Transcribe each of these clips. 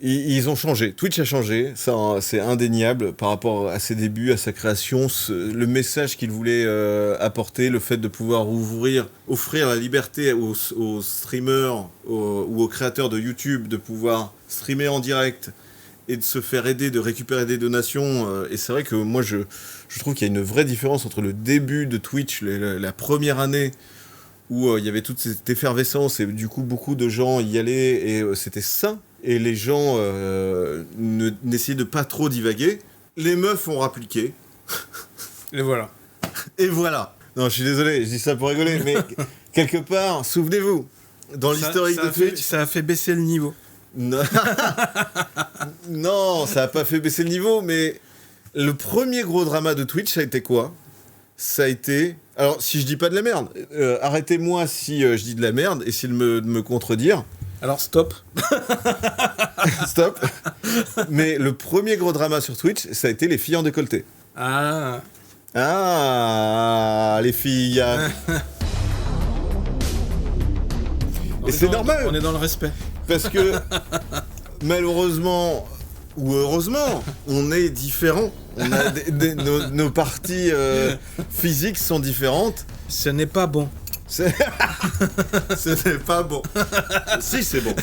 Ils ont changé. Twitch a changé, ça c'est indéniable par rapport à ses débuts, à sa création, le message qu'il voulait apporter, le fait de pouvoir offrir la liberté aux streamers ou aux créateurs de YouTube de pouvoir streamer en direct et de se faire aider, de récupérer des donations. Et c'est vrai que moi je trouve qu'il y a une vraie différence entre le début de Twitch, la première année, où il y avait toute cette effervescence et du coup beaucoup de gens y allaient et c'était sain. Et les gens n'essayaient de pas trop divaguer. Les meufs ont rappliqué. Et voilà. Et voilà. Non, je suis désolé, je dis ça pour rigoler, mais quelque part, souvenez-vous, dans l'historique de Twitch... Ça a fait baisser le niveau. Non, non, ça a pas fait baisser le niveau, mais le premier gros drama de Twitch, ça a été quoi ? Ça a été... Alors, si je dis pas de la merde, arrêtez-moi si je dis de la merde, essayez de me contredire. Alors stop. Stop. Mais le premier gros drama sur Twitch, ça a été les filles en décolleté. Ah, les filles. Et c'est normal. On est dans le respect. Parce que malheureusement ou heureusement, on est différents. On a nos parties physiques sont différentes. Ce n'est pas bon. Ce n'est pas bon. Si, c'est bon.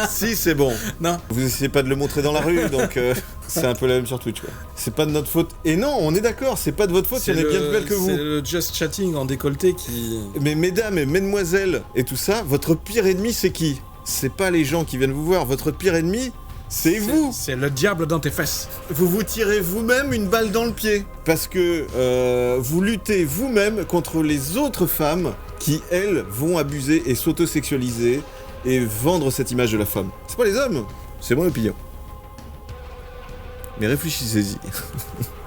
Si, c'est bon. Non. Vous essayez pas de le montrer dans la rue, donc c'est un peu la même sur Twitch, quoi. C'est pas de notre faute. Et non, on est d'accord, c'est pas de votre faute, on est bien plus belle que vous. C'est le just chatting en décolleté qui... Mais mesdames et mesdemoiselles et tout ça, votre pire ennemi, c'est qui ? C'est pas les gens qui viennent vous voir. Votre pire ennemi, c'est vous. C'est le diable dans tes fesses. Vous tirez vous-même une balle dans le pied. Parce que vous luttez vous-même contre les autres femmes qui, elles, vont abuser et s'autosexualiser et vendre cette image de la femme. C'est pas les hommes, c'est mon opinion. Mais réfléchissez-y.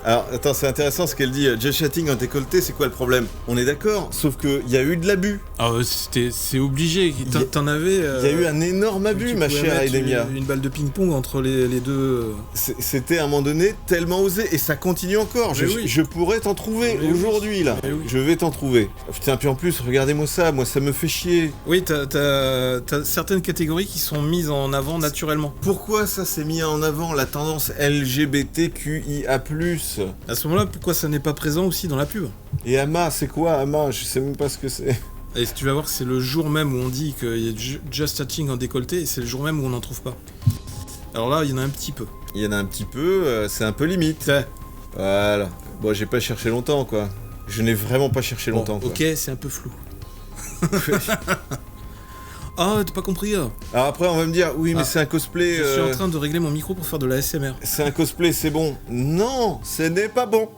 Alors, attends, c'est intéressant ce qu'elle dit. Just chatting en décolleté, c'est quoi le problème ? On est d'accord, sauf qu'il y a eu de l'abus. Ah, c'est obligé. T'en avais... Il y a eu un énorme abus, ma chère Aidemia. Une balle de ping-pong entre les deux... C'était à un moment donné tellement osé, et ça continue encore. Je pourrais t'en trouver aujourd'hui, là. Oui. Je vais t'en trouver. Putain, puis en plus, regardez-moi ça me fait chier. Oui, t'as certaines catégories qui sont mises en avant naturellement. Pourquoi ça s'est mis en avant, la tendance LGBTQIA+. À ce moment-là, pourquoi ça n'est pas présent aussi dans la pub ? Et Ama, c'est quoi Ama ? Je sais même pas ce que c'est. Et si tu vas voir, c'est le jour même où on dit qu'il y a just chatting en décolleté, et c'est le jour même où on n'en trouve pas. Alors là, il y en a un petit peu. Il y en a un petit peu, c'est un peu limite. Ouais. Voilà. Bon, j'ai pas cherché longtemps, quoi. Je n'ai vraiment pas cherché longtemps, quoi. Ok, c'est un peu flou. Ah, t'as pas compris là. Alors après, on va me dire, oui, mais c'est un cosplay... Je suis en train de régler mon micro pour faire de la SMR. C'est un cosplay, c'est bon. Non, ce n'est pas bon.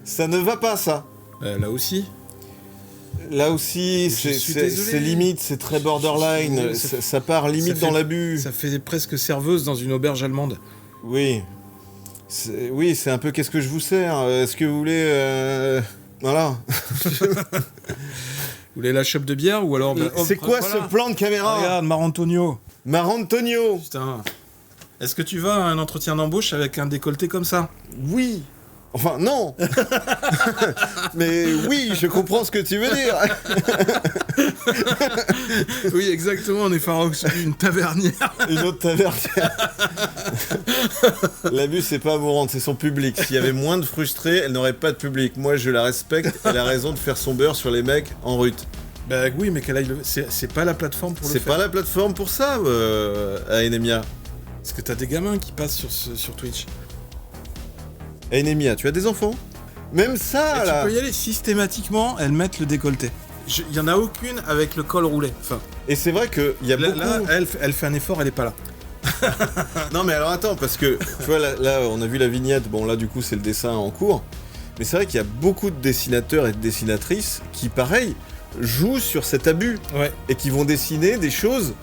Ça ne va pas, ça. Là aussi. Là aussi, c'est limite, c'est très borderline. Ça part limite dans l'abus. Ça fait presque serveuse dans une auberge allemande. Oui. C'est un peu qu'est-ce que je vous sers. Est-ce que vous voulez... Voilà. Vous voulez la chope de bière ou alors... c'est quoi ce plan de caméra ? Regarde, Marantonio. Marantonio. Putain. Est-ce que tu vas à un entretien d'embauche avec un décolleté comme ça ? Oui. Enfin, non. Mais oui, je comprends ce que tu veux dire. Oui, exactement, on est Farox, une tavernière. Une autre tavernière. L'abus, c'est pas à vous rendre, c'est son public. S'il y avait moins de frustrés, elle n'aurait pas de public. Moi, je la respecte, elle a raison de faire son beurre sur les mecs en rut. Bah oui, mais qu'elle aille c'est pas la plateforme pour le faire. C'est pas la plateforme pour ça, Aenemia. Parce que t'as des gamins qui passent sur Twitch. Aenemia, tu as des enfants ? Même ça, là. Tu peux y aller systématiquement, elles mettent le décolleté. Il y en a aucune avec le col roulé. Enfin. Et c'est vrai qu'il y a beaucoup... Là, elle fait un effort, elle est pas là. Non mais alors attends, parce que, tu vois, là, on a vu la vignette, bon là du coup c'est le dessin en cours, mais c'est vrai qu'il y a beaucoup de dessinateurs et de dessinatrices qui, pareil, jouent sur cet abus. Ouais. Et qui vont dessiner des choses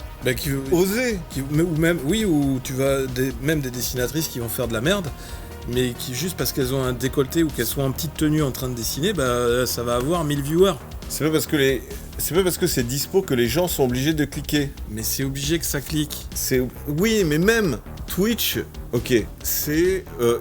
osées. Ou tu vas... Même des dessinatrices qui vont faire de la merde, mais qui, juste parce qu'elles ont un décolleté ou qu'elles sont en petite tenue en train de dessiner, bah ça va avoir 1000 viewers. C'est pas parce que c'est dispo que les gens sont obligés de cliquer. Mais c'est obligé que ça clique. Oui, mais même Twitch, ok,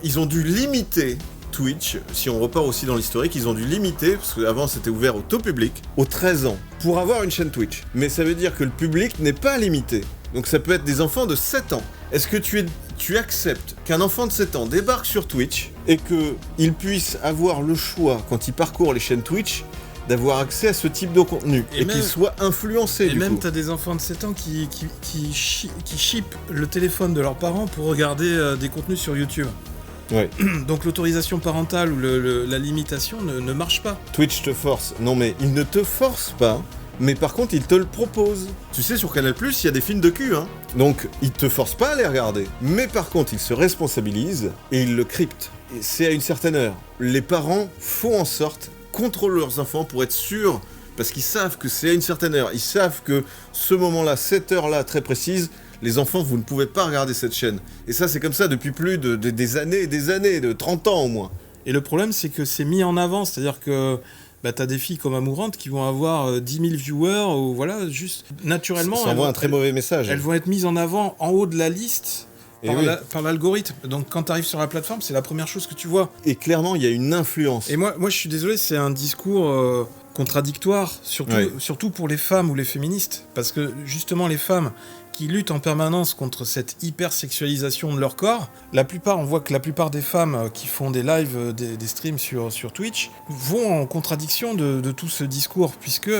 ils ont dû limiter Twitch, si on repart aussi dans l'historique, ils ont dû limiter, parce qu'avant c'était ouvert au tout public, aux 13 ans, pour avoir une chaîne Twitch. Mais ça veut dire que le public n'est pas limité. Donc ça peut être des enfants de 7 ans. Est-ce que tu acceptes qu'un enfant de 7 ans débarque sur Twitch et qu'il puisse avoir le choix, quand il parcourt les chaînes Twitch, d'avoir accès à ce type de contenu et qu'il soit influencé et même t'as des enfants de 7 ans qui chippent le téléphone de leurs parents pour regarder des contenus sur YouTube. Ouais. Donc l'autorisation parentale ou la limitation ne marche pas. Twitch te force. Non mais il ne te force pas, mais par contre il te le propose. Tu sais, sur Canal+, il y a des films de cul, hein. Donc il te force pas à les regarder. Mais par contre il se responsabilise et il le crypte. Et c'est à une certaine heure. Les parents font en sorte, contrôlent leurs enfants pour être sûrs, parce qu'ils savent que c'est à une certaine heure. Ils savent que ce moment-là, cette heure-là très précise, les enfants, vous ne pouvez pas regarder cette chaîne. Et ça, c'est comme ça depuis plus des années et des années, de 30 ans au moins. Et le problème, c'est que c'est mis en avant, c'est-à-dire que t'as des filles comme Amourante qui vont avoir 10 000 viewers, ou voilà, juste naturellement. Ça envoie un très mauvais message. Elles vont être mises en avant en haut de la liste par l'algorithme. Donc quand tu arrives sur la plateforme, c'est la première chose que tu vois. Et clairement, il y a une influence. Et moi je suis désolé, c'est un discours contradictoire, surtout pour les femmes ou les féministes. Parce que justement, les femmes qui luttent en permanence contre cette hypersexualisation de leur corps, on voit que la plupart des femmes qui font des lives, des streams sur Twitch, vont en contradiction de tout ce discours, puisque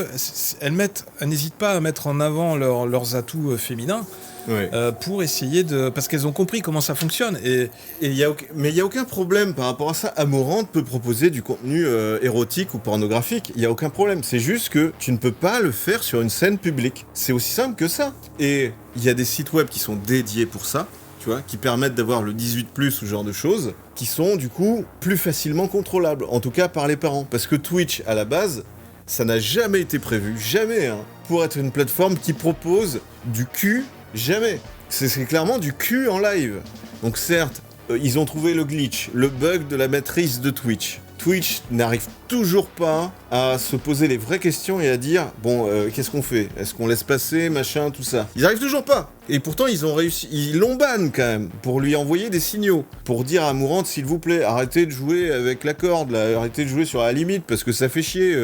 elles n'hésitent pas à mettre en avant leurs atouts féminins. Ouais. Pour essayer parce qu'elles ont compris comment ça fonctionne mais il y a aucun problème par rapport à ça. Amourante peut proposer du contenu érotique ou pornographique, il y a aucun problème, c'est juste que tu ne peux pas le faire sur une scène publique, c'est aussi simple que ça. Et il y a des sites web qui sont dédiés pour ça, tu vois, qui permettent d'avoir le 18+, ou ce genre de choses, qui sont du coup plus facilement contrôlables, en tout cas par les parents, parce que Twitch à la base, ça n'a jamais été prévu, jamais, hein, pour être une plateforme qui propose du cul. Jamais. C'est clairement du cul en live. Donc certes, ils ont trouvé le glitch, le bug de la matrice de Twitch. Twitch n'arrive toujours pas à se poser les vraies questions et à dire bon, qu'est-ce qu'on fait ? Est-ce qu'on laisse passer, machin, tout ça ? Ils arrivent toujours pas. Et pourtant, ils ont réussi. Ils l'ont ban quand même pour lui envoyer des signaux, pour dire à Amourante, s'il vous plaît, arrêtez de jouer avec la corde, là, arrêtez de jouer sur la limite parce que ça fait chier.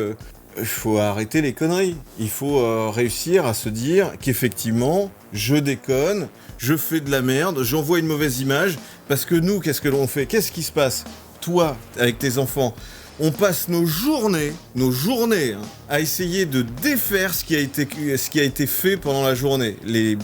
Il faut arrêter les conneries. Il faut réussir à se dire qu'effectivement, je déconne, je fais de la merde, j'envoie une mauvaise image, parce que nous, qu'est-ce que l'on fait ? Qu'est-ce qui se passe ? Toi, avec tes enfants, on passe nos journées hein, à essayer de défaire ce qui a été fait pendant la journée. Les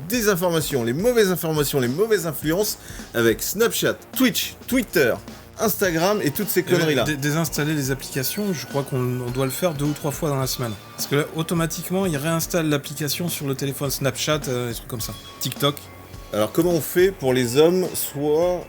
désinformations, les mauvaises informations, les mauvaises influences avec Snapchat, Twitch, Twitter, Instagram et toutes ces conneries-là. Désinstaller les applications, je crois qu'on doit le faire 2 ou 3 fois dans la semaine. Parce que là, automatiquement, ils réinstallent l'application sur le téléphone Snapchat, des trucs comme ça. TikTok. Alors comment on fait pour les hommes soit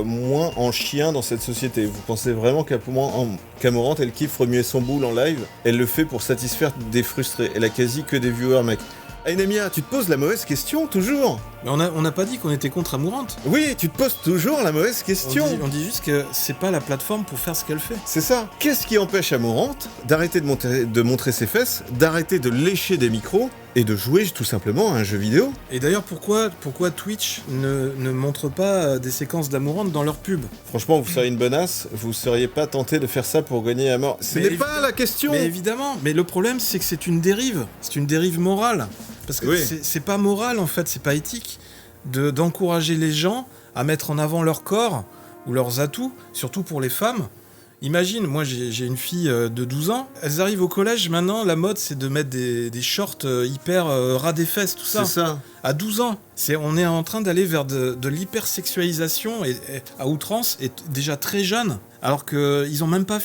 moins en chien dans cette société ? Vous pensez vraiment qu'Amourante, elle kiffe remuer son boule en live ? Elle le fait pour satisfaire des frustrés. Elle a quasi que des viewers mecs. Ainemia, tu te poses la mauvaise question, toujours. Mais on n'a pas dit qu'on était contre Amourante. Oui, tu te poses toujours la mauvaise question. On dit juste que c'est pas la plateforme pour faire ce qu'elle fait. C'est ça. Qu'est-ce qui empêche Amourante d'arrêter de montrer ses fesses, d'arrêter de lécher des micros et de jouer tout simplement à un jeu vidéo ? Et d'ailleurs, pourquoi Twitch ne montre pas des séquences d'Amourante dans leur pub ? Franchement, vous seriez une bonasse, vous seriez pas tenté de faire ça pour gagner à mort. Ce n'est pas la question. Mais évidemment, mais le problème c'est que c'est une dérive morale. Parce que c'est pas moral en fait, c'est pas éthique d'encourager les gens à mettre en avant leur corps ou leurs atouts, surtout pour les femmes. Imagine, moi j'ai une fille de 12 ans, elles arrivent au collège, maintenant la mode c'est de mettre des shorts hyper ras des fesses, tout ça. C'est ça. À 12 ans, on est en train d'aller vers de l'hypersexualisation et à outrance, et déjà très jeune. Alors qu'ils ont même pas,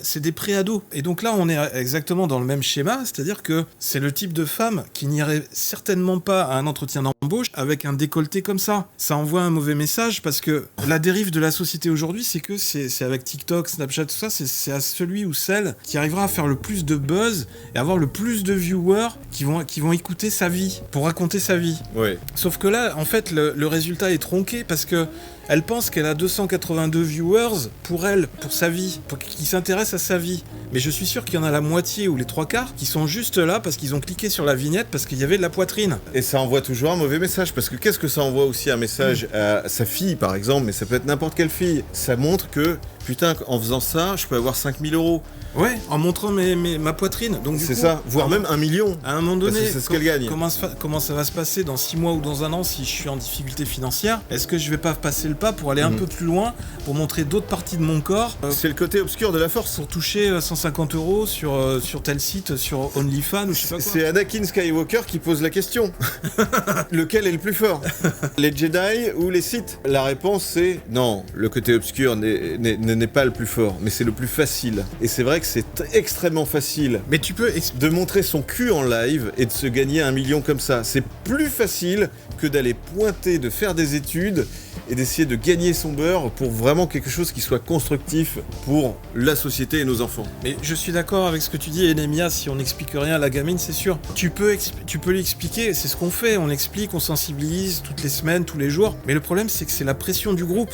c'est des pré-ados. Et donc là, on est exactement dans le même schéma, c'est-à-dire que c'est le type de femme qui n'irait certainement pas à un entretien d'embauche avec un décolleté comme ça. Ça envoie un mauvais message parce que la dérive de la société aujourd'hui, c'est que c'est avec TikTok, Snapchat, tout ça, c'est à celui ou celle qui arrivera à faire le plus de buzz et avoir le plus de viewers qui vont écouter sa vie, pour raconter sa vie. Ouais. Sauf que là, en fait, le résultat est tronqué parce que elle pense qu'elle a 282 viewers pour elle, pour sa vie, qui s'intéressent à sa vie. Mais je suis sûr qu'il y en a la moitié ou les 3/4 qui sont juste là parce qu'ils ont cliqué sur la vignette parce qu'il y avait de la poitrine. Et ça envoie toujours un mauvais message, parce que qu'est-ce que ça envoie aussi un message à sa fille, par exemple, mais ça peut être n'importe quelle fille. Ça montre que, putain, en faisant ça, je peux avoir 5000 euros. Ouais, en montrant ma poitrine. Donc c'est ça, voire même 1 million. À un moment donné, c'est ce qu'elle gagne. Comment ça va se passer dans 6 mois ou dans un an si je suis en difficulté financière? Est-ce que je vais pas passer le pas pour aller un peu plus loin, pour montrer d'autres parties de mon corps C'est le côté obscur de la force. Pour toucher 150 euros sur tel site, sur OnlyFans ou je sais pas quoi. C'est Anakin Skywalker qui pose la question. Lequel est le plus fort? Les Jedi ou les Sith? La réponse c'est non, le côté obscur n'est pas le plus fort, mais c'est le plus facile. Et c'est vrai que c'est extrêmement facile mais tu peux de montrer son cul en live et de se gagner 1 million comme ça. C'est plus facile que d'aller pointer, de faire des études et d'essayer de gagner son beurre pour vraiment quelque chose qui soit constructif pour la société et nos enfants. Mais je suis d'accord avec ce que tu dis, Enemia, si on n'explique rien à la gamine, c'est sûr. Tu peux lui expliquer, c'est ce qu'on fait, on explique, on sensibilise toutes les semaines, tous les jours. Mais le problème, c'est que c'est la pression du groupe.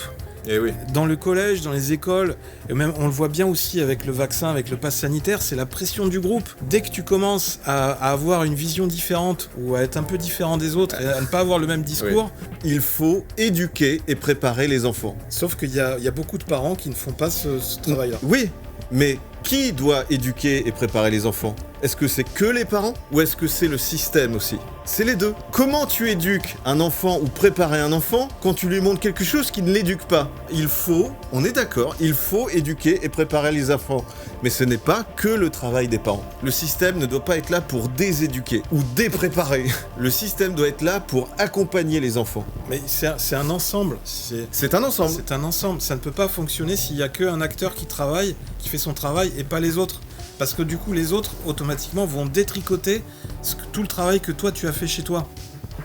Et oui. Dans le collège, dans les écoles, et même on le voit bien aussi avec le vaccin, avec le pass sanitaire, c'est la pression du groupe. Dès que tu commences à avoir une vision différente ou à être un peu différent des autres et à ne pas avoir le même discours, il faut éduquer et préparer les enfants. Sauf qu'il y a beaucoup de parents qui ne font pas ce travail-là. Oui, mais qui doit éduquer et préparer les enfants? Est-ce que c'est que les parents ou est-ce que c'est le système aussi? C'est les deux. Comment tu éduques un enfant ou préparer un enfant quand tu lui montres quelque chose qui ne l'éduque pas? On est d'accord, il faut éduquer et préparer les enfants. Mais ce n'est pas que le travail des parents. Le système ne doit pas être là pour déséduquer ou dépréparer. Le système doit être là pour accompagner les enfants. Mais c'est un ensemble. C'est un ensemble. C'est un ensemble. Ça ne peut pas fonctionner s'il n'y a qu'un acteur qui travaille, qui fait son travail et pas les autres. Parce que du coup, les autres, automatiquement, vont détricoter tout le travail que toi, tu as fait chez toi.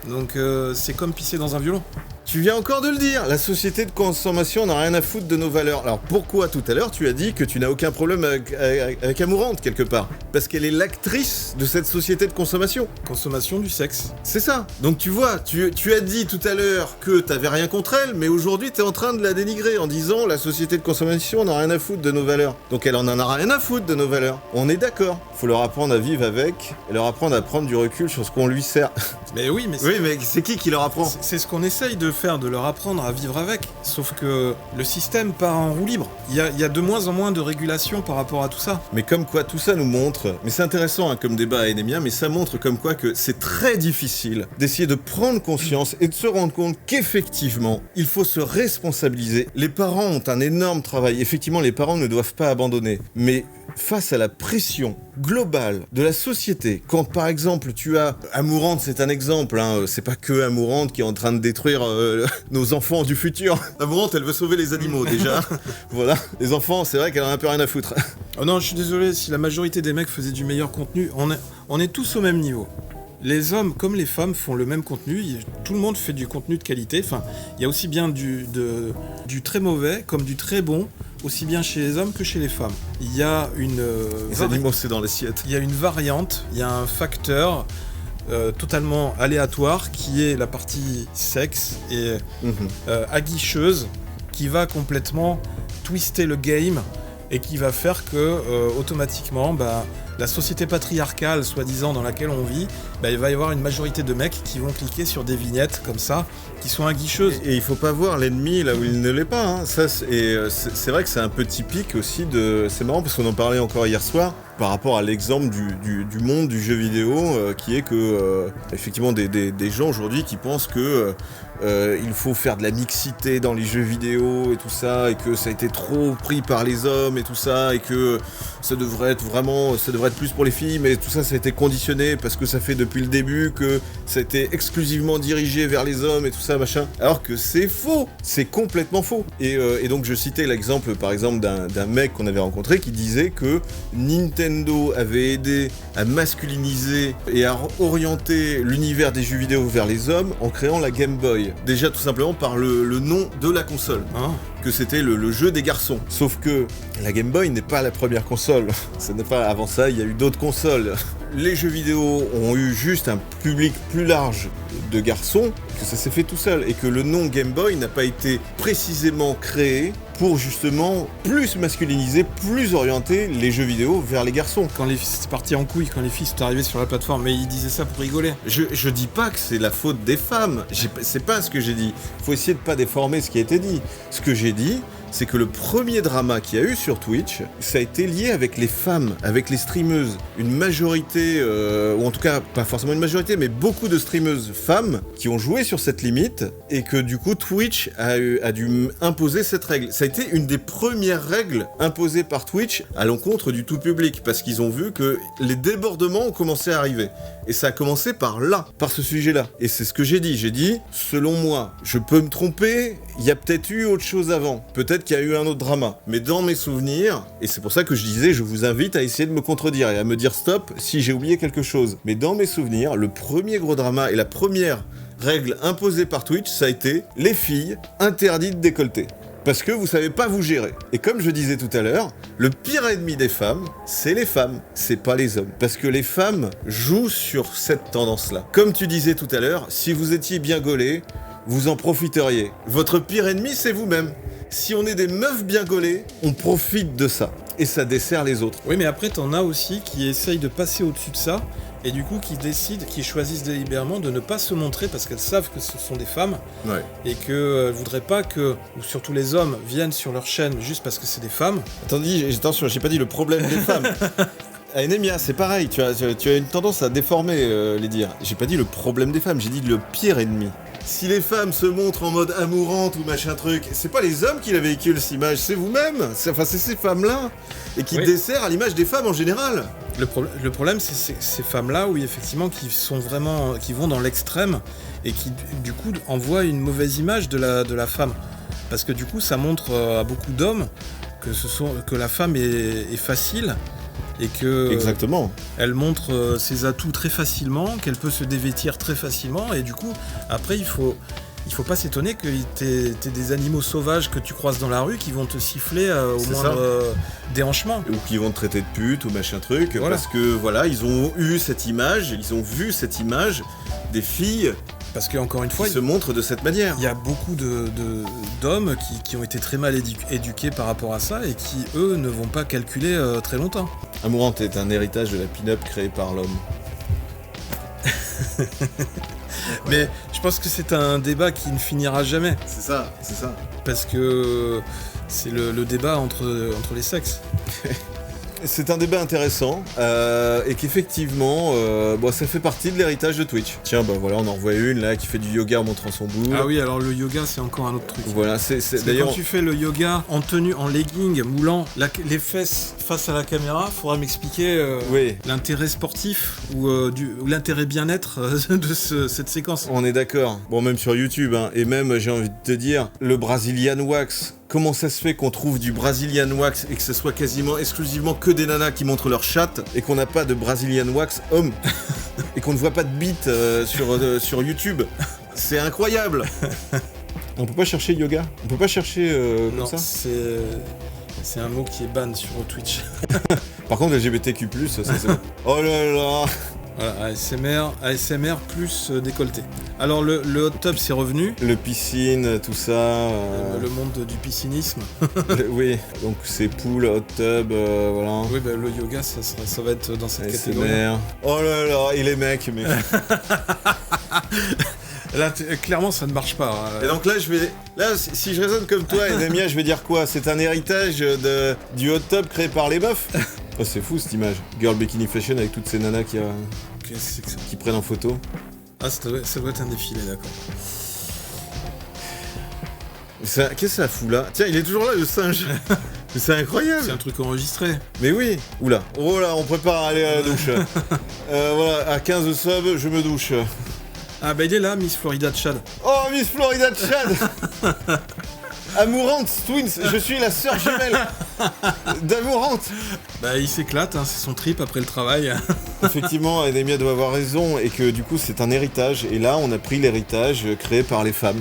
Donc, c'est comme pisser dans un violon. Tu viens encore de le dire, la société de consommation n'a rien à foutre de nos valeurs. Alors pourquoi tout à l'heure tu as dit que tu n'as aucun problème avec Amourante quelque part? Parce qu'elle est l'actrice de cette société de consommation. Consommation du sexe. C'est ça. Donc tu vois, tu as dit tout à l'heure que t'avais rien contre elle, mais aujourd'hui t'es en train de la dénigrer en disant la société de consommation n'a rien à foutre de nos valeurs. Donc elle en a rien à foutre de nos valeurs. On est d'accord. Faut leur apprendre à vivre avec et leur apprendre à prendre du recul sur ce qu'on lui sert. Mais oui, mais c'est qui leur apprend? C'est ce qu'on essaye de faire, de leur apprendre à vivre avec. Sauf que le système part en roue libre. Il y a de moins en moins de régulation par rapport à tout ça. Mais comme quoi, tout ça nous montre, mais c'est intéressant comme débat à Enemia, mais ça montre comme quoi que c'est très difficile d'essayer de prendre conscience et de se rendre compte qu'effectivement, il faut se responsabiliser. Les parents ont un énorme travail. Effectivement, les parents ne doivent pas abandonner. Mais face à la pression globale de la société, quand par exemple tu as Amourante, c'est un exemple, c'est pas que Amourante qui est en train de détruire nos enfants du futur. Amourante, elle veut sauver les animaux déjà. Voilà, les enfants, c'est vrai qu'elle en a un peu rien à foutre. Oh non, je suis désolé, si la majorité des mecs faisaient du meilleur contenu, on est tous au même niveau. Les hommes comme les femmes font le même contenu, tout le monde fait du contenu de qualité, enfin, il y a aussi bien du très mauvais comme du très bon, aussi bien chez les hommes que chez les femmes. Il y a les animaux, c'est dans l'assiette. Il y a une variante, il y a un facteur totalement aléatoire qui est la partie sexe et aguicheuse qui va complètement twister le game et qui va faire que automatiquement la société patriarcale soi-disant dans laquelle on vit, il va y avoir une majorité de mecs qui vont cliquer sur des vignettes comme ça qui sont aguicheuses. Et il faut pas voir l'ennemi là où il ne l'est pas. Ça, c'est vrai que c'est un peu typique aussi de... C'est marrant parce qu'on en parlait encore hier soir par rapport à l'exemple du monde du jeu vidéo qui est que effectivement des gens aujourd'hui qui pensent que il faut faire de la mixité dans les jeux vidéo et tout ça et que ça a été trop pris par les hommes et tout ça et que ça devrait être plus pour les filles, mais tout ça a été conditionné parce que ça fait depuis le début que ça a été exclusivement dirigé vers les hommes et tout ça machin, alors que c'est faux, c'est complètement faux. Et donc je citais l'exemple par exemple d'un mec qu'on avait rencontré qui disait que Nintendo avait aidé à masculiniser et à orienter l'univers des jeux vidéo vers les hommes en créant la Game Boy. Déjà tout simplement par le nom de la console. Que c'était le jeu des garçons. Sauf que la Game Boy n'est pas la première console. Ce n'est pas avant ça, il y a eu d'autres consoles. les jeux vidéo ont eu juste un public plus large de garçons, que ça s'est fait tout seul, et que le nom Game Boy n'a pas été précisément créé pour justement plus masculiniser, plus orienter les jeux vidéo vers les garçons. Quand c'est parti en couille, quand les filles sont arrivées sur la plateforme, mais ils disaient ça pour rigoler. Je dis pas que c'est la faute des femmes, c'est pas ce que j'ai dit. Faut essayer de pas déformer ce qui a été dit. Ce que j'ai dit, c'est que le premier drama qu'il y a eu sur Twitch, ça a été lié avec les femmes, avec les streameuses. Une majorité, ou en tout cas pas forcément une majorité, mais beaucoup de streameuses femmes qui ont joué sur cette limite, et que du coup Twitch a dû imposer cette règle. Ça a été une des premières règles imposées par Twitch à l'encontre du tout public, parce qu'ils ont vu que les débordements ont commencé à arriver. Et ça a commencé par là, par ce sujet-là. Et c'est ce que j'ai dit. J'ai dit, selon moi, je peux me tromper, il y a peut-être eu autre chose avant. Peut-être qu'il y a eu un autre drama. Mais dans mes souvenirs, et c'est pour ça que je disais, je vous invite à essayer de me contredire et à me dire stop si j'ai oublié quelque chose. Mais dans mes souvenirs, le premier gros drama et la première règle imposée par Twitch, ça a été les filles interdites de décolleter. Parce que vous savez pas vous gérer. Et comme je disais tout à l'heure, le pire ennemi des femmes, c'est les femmes, c'est pas les hommes. Parce que les femmes jouent sur cette tendance-là. Comme tu disais tout à l'heure, si vous étiez bien gaulé, vous en profiteriez. Votre pire ennemi, c'est vous-même. Si on est des meufs bien gaulées, on profite de ça. Et ça dessert les autres. Oui, mais après, t'en as aussi qui essayent de passer au-dessus de ça, et du coup qui décident, qui choisissent délibérément de ne pas se montrer parce qu'elles savent que ce sont des femmes, Ouais. et qu'elles voudraient pas que, ou surtout les hommes, viennent sur leur chaîne juste parce que c'est des femmes. Attention, j'ai pas dit le problème des femmes. À Enemia, c'est pareil, tu as une tendance à déformer les dires. J'ai pas dit le problème des femmes, j'ai dit le pire ennemi. Si les femmes se montrent en mode amourante ou machin truc, c'est pas les hommes qui la véhiculent cette image, c'est vous-même. C'est ces femmes-là. Et qui desserrent à l'image des femmes en général. Le problème, c'est ces femmes-là, oui, effectivement, qui vont dans l'extrême et qui, du coup, envoient une mauvaise image de la femme. Parce que du coup, ça montre à beaucoup d'hommes que la femme est facile et que Exactement. Elle montre ses atouts très facilement, qu'elle peut se dévêtir très facilement, et du coup, après, il faut pas s'étonner que t'aies des animaux sauvages que tu croises dans la rue qui vont te siffler au moindre déhanchement. Ou qui vont te traiter de pute ou machin truc, voilà. Parce que voilà, ils ont eu cette image, ils ont vu cette image des filles. Parce qu'encore une fois, se montrent de cette manière. Il y a beaucoup d'hommes qui ont été très mal éduqués par rapport à ça et qui, eux, ne vont pas calculer très longtemps. Amourante est un héritage de la pin-up créée par l'homme. Mais je pense que c'est un débat qui ne finira jamais. C'est ça. Parce que c'est le débat entre les sexes. C'est un débat intéressant et qu'effectivement, ça fait partie de l'héritage de Twitch. Tiens, voilà, on en revoit une là qui fait du yoga en montrant son bout. Ah oui, alors le yoga, c'est encore un autre truc. Voilà, c'est d'ailleurs. Quand tu fais le yoga en tenue, en legging, moulant les fesses face à la caméra, faudra m'expliquer l'intérêt sportif ou l'intérêt bien-être de cette séquence. On est d'accord. Bon, même sur YouTube, hein, et même, j'ai envie de te dire, le Brazilian Wax. Comment ça se fait qu'on trouve du Brazilian Wax et que ce soit quasiment exclusivement que des nanas qui montrent leur chatte et qu'on n'a pas de Brazilian Wax homme et qu'on ne voit pas de bite sur YouTube? C'est incroyable. On peut pas chercher yoga? On peut pas chercher non, comme ça? C'est un mot qui est ban sur Twitch. Par contre, LGBTQ+, ça c'est... Oh là là. Voilà, ASMR plus décolleté. Alors le hot tub c'est revenu. Le piscine, tout ça. Le monde du piscinisme. Oui, donc c'est pool, hot tub, voilà. Oui, le yoga ça va être dans cette ASMR. catégorie. Oh là là, et les mecs, mais... Là, clairement, ça ne marche pas. Et donc là, si je raisonne comme toi, Enemia, je vais dire quoi? C'est un héritage du hot tub créé par les meufs? Oh, c'est fou cette image. Girl Bikini Fashion avec toutes ces nanas qui prennent en photo. Ah, ça doit être un défilé, d'accord. Qu'est-ce que ça fout là? Tiens, il est toujours là, le singe. Mais c'est incroyable. C'est un truc enregistré. Mais oui. Oula. Oh là, on prépare à aller à la douche. Voilà, à 15 subs, je me douche. Ah bah il est là, Miss Florida Tchad. Oh, Miss Florida Tchad. Amourante Twins, je suis la sœur jumelle d'Amourante. Bah il s'éclate, c'est son trip après le travail. Effectivement, Enemia doit avoir raison et que du coup c'est un héritage. Et là on a pris l'héritage créé par les femmes,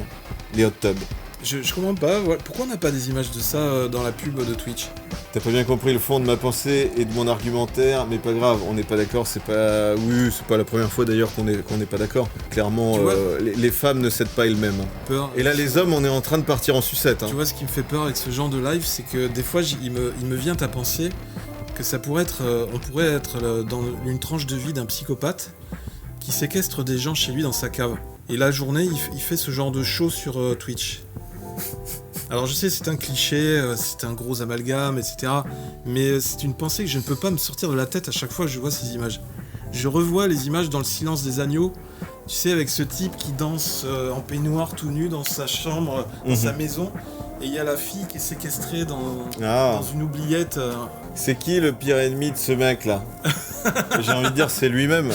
les hot tubs. Je comprends pas, voilà. Pourquoi on n'a pas des images de ça dans la pub de Twitch? T'as pas bien compris le fond de ma pensée et de mon argumentaire, mais pas grave, on n'est pas d'accord, c'est pas... Oui, c'est pas la première fois d'ailleurs qu'on n'est pas d'accord. Clairement, les femmes ne cèdent pas elles-mêmes. Hein. Peur. Et là, les hommes, on est en train de partir en sucette. Hein. Tu vois, ce qui me fait peur avec ce genre de live, c'est que des fois, il me vient à penser que ça pourrait être... on pourrait être dans une tranche de vie d'un psychopathe qui séquestre des gens chez lui dans sa cave. Et la journée, il fait ce genre de show sur Twitch. Alors je sais, c'est un cliché, c'est un gros amalgame, etc. Mais c'est une pensée que je ne peux pas me sortir de la tête à chaque fois que je vois ces images. Je revois les images dans Le Silence des agneaux, tu sais, avec ce type qui danse en peignoir tout nu dans sa chambre, dans sa maison, et il y a la fille qui est séquestrée dans une oubliette. C'est qui le pire ennemi de ce mec-là? J'ai envie de dire, c'est lui-même.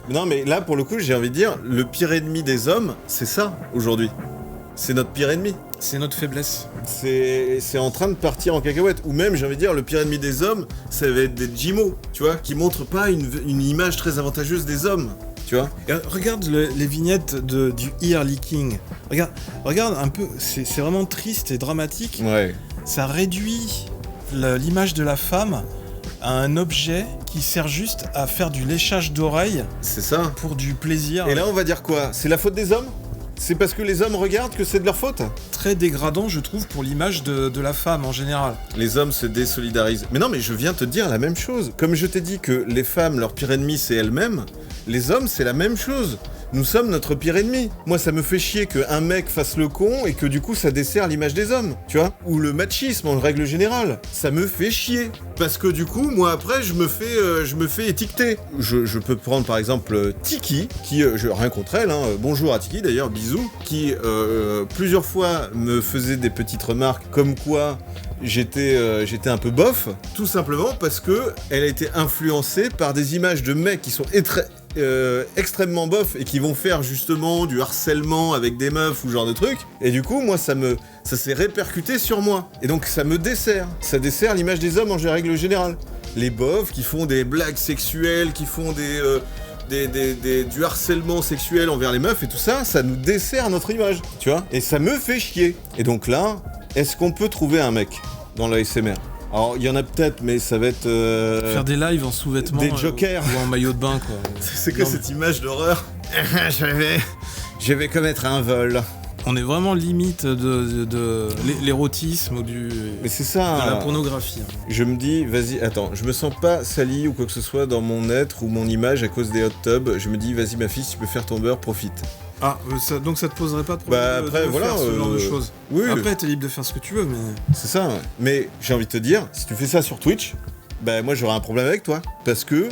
Non mais là, pour le coup, j'ai envie de dire, le pire ennemi des hommes, c'est ça, aujourd'hui. C'est notre pire ennemi. C'est notre faiblesse. C'est en train de partir en cacahuète. Ou même, j'ai envie de dire, le pire ennemi des hommes, ça va être des Jimos, tu vois, qui montrent pas une image très avantageuse des hommes, tu vois. Regarde les vignettes du ear leaking. Regarde un peu, c'est vraiment triste et dramatique. Ouais. Ça réduit l'image de la femme à un objet qui sert juste à faire du léchage d'oreilles. C'est ça. Pour du plaisir. Et là, on va dire quoi? C'est la faute des hommes? C'est parce que les hommes regardent que c'est de leur faute? Très dégradant, je trouve, pour l'image de la femme en général. Les hommes se désolidarisent. Mais non, mais je viens te dire la même chose. Comme je t'ai dit que les femmes, leur pire ennemi, c'est elles-mêmes, les hommes, c'est la même chose. Nous sommes notre pire ennemi. Moi, ça me fait chier qu'un mec fasse le con et que du coup, ça dessert l'image des hommes, tu vois. Ou le machisme, en règle générale. Ça me fait chier. Parce que du coup, moi, après, je me fais étiqueter. Je peux prendre, par exemple, Tiki, qui, rien contre elle, hein, bonjour à Tiki, d'ailleurs, bisous, qui, plusieurs fois, me faisait des petites remarques comme quoi j'étais un peu bof, tout simplement parce que elle a été influencée par des images de mecs qui sont extrêmement bof et qui vont faire justement du harcèlement avec des meufs ou ce genre de trucs. Et du coup, moi, ça s'est répercuté sur moi. Et donc, ça me dessert. Ça dessert l'image des hommes en règle générale. Les bofs qui font des blagues sexuelles, qui font du harcèlement sexuel envers les meufs et tout ça, ça nous dessert notre image, tu vois. Et ça me fait chier. Et donc là, est-ce qu'on peut trouver un mec dans l'ASMR? Alors, il y en a peut-être, mais ça va être... Faire des lives en sous-vêtements. Des jokers. Ou en maillot de bain, quoi. C'est que cette image d'horreur. Je vais commettre un vol. On est vraiment limite de l'érotisme ou Mais c'est ça. De la pornographie. Je me dis, vas-y, attends, je me sens pas sali ou quoi que ce soit dans mon être ou mon image à cause des hot tubs. Je me dis, vas-y ma fille, si tu peux faire ton beurre, profite. Ah, donc ça te poserait pas de problème après, de faire ce genre de choses. Oui. Après, t'es libre de faire ce que tu veux, mais... C'est ça, ouais. Mais j'ai envie de te dire, si tu fais ça sur Twitch, bah moi j'aurais un problème avec toi. Parce que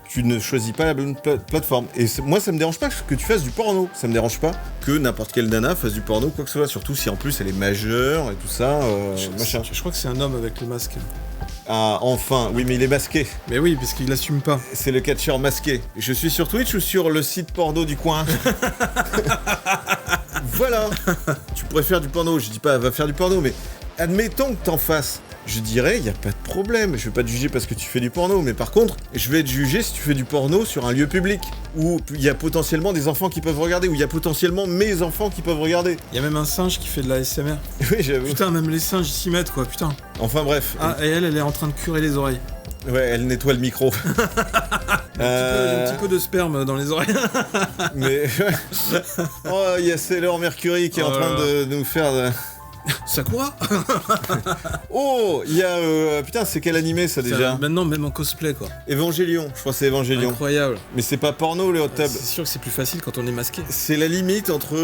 tu ne choisis pas la bonne plateforme. Et moi, ça me dérange pas que tu fasses du porno. Ça me dérange pas que n'importe quelle nana fasse du porno, quoi que ce soit. Surtout si en plus elle est majeure et tout ça, machin. Je crois que c'est un homme avec le masque. Ah, enfin, oui, mais il est masqué. Mais oui, parce qu'il assume pas. C'est le catcheur masqué. Je suis sur Twitch ou sur le site porno du coin? Voilà. Tu pourrais faire du porno. Je dis pas, va faire du porno, mais admettons que t'en fasses. Je dirais, il n'y a pas de problème, je vais pas te juger parce que tu fais du porno, mais par contre, je vais te juger si tu fais du porno sur un lieu public, où il y a potentiellement des enfants qui peuvent regarder, où il y a potentiellement mes enfants qui peuvent regarder. Il y a même un singe qui fait de la ASMR. Oui, j'avoue. Putain, même les singes s'y mettent, quoi, putain. Enfin bref. Ah, et elle est en train de curer les oreilles. Ouais, elle nettoie le micro. Il y a un petit peu de sperme dans les oreilles. Mais... oh, il y a Sailor Mercury qui est en train de nous faire... Sakura. Oh, il y a... putain, c'est quel animé ça déjà? Maintenant, même en cosplay, quoi. Evangelion, je crois que c'est Evangelion. Incroyable. Mais c'est pas porno, le hot tub. C'est sûr que c'est plus facile quand on est masqué. C'est la limite entre